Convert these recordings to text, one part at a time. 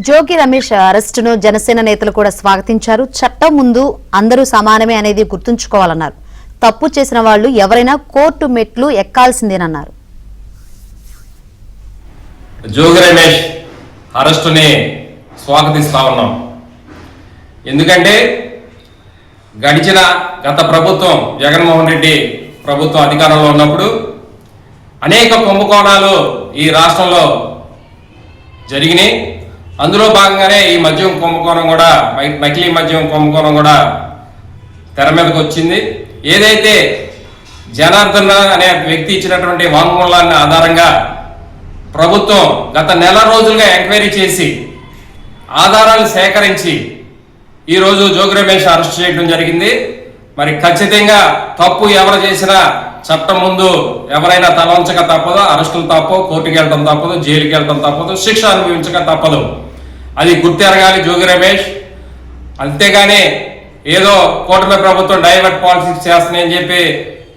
జోగి రమేష్ అరెస్టును జనసేన నేతలు కూడా స్వాగతించారు. చట్టం ముందు అందరూ సమానమే అనేది గుర్తుంచుకోవాలన్నారు. తప్పు చేసిన వాళ్ళు ఎవరైనా కోర్టు మెట్లు ఎక్కాల్సిందేనన్నారు. జోగి రమేష్ అరెస్టుని స్వాగతిస్తా ఉన్నాం. ఎందుకంటే గత ప్రభుత్వం జగన్మోహన్ రెడ్డి ప్రభుత్వం అధికారంలో ఉన్నప్పుడు అనేక కుంభకోణాలు ఈ రాష్ట్రంలో జరిగినాయి. అందులో భాగంగానే ఈ మద్యం కుంభకోణం కూడా, నకిలీ మద్యం కుంభకోణం కూడా తెర మీదకి వచ్చింది. ఏదైతే జనార్దన్ అనే వ్యక్తి ఇచ్చినటువంటి వాంగ్మూలాన్ని ఆధారంగా ప్రభుత్వం గత నెల రోజులుగా ఎంక్వైరీ చేసి ఆధారాలు సేకరించి ఈరోజు జోగి రమేష్ అరెస్ట్ చేయడం జరిగింది. మరి ఖచ్చితంగా తప్పు ఎవరు చేసినా చట్టం ముందు ఎవరైనా తలవంచక తప్పదు, అరెస్టులు తప్పవు, కోర్టుకి వెళ్ళడం తప్పదు, జైలుకి వెళ్ళడం తప్పదు, శిక్ష అనుభవించక తప్పదు. అది గుర్తెరగాలి జోగి రమేష్. అంతేగాని ఏదో కూటమి ప్రభుత్వం డైవర్ట్ పాలిటిక్స్ చేస్తున్నాయని చెప్పి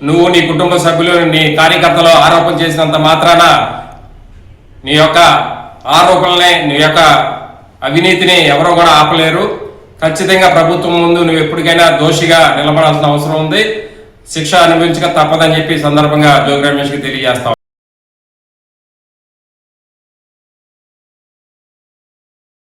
నువ్వు, నీ కుటుంబ సభ్యులు, నీ కార్యకర్తలు ఆరోపణ చేసినంత మాత్రాన నీ యొక్క ఆరోపణలనే, నీ యొక్క అవినీతిని ఎవరో కూడా ఆపలేరు. ఖచ్చితంగా ప్రభుత్వం ముందు నువ్వు ఎప్పటికైనా దోషిగా నిలబడాల్సిన అవసరం ఉంది. శిక్ష అనుభవించక తప్పదని చెప్పి సందర్భంగా జోగి రమేష్కి తెలియజేస్తాం.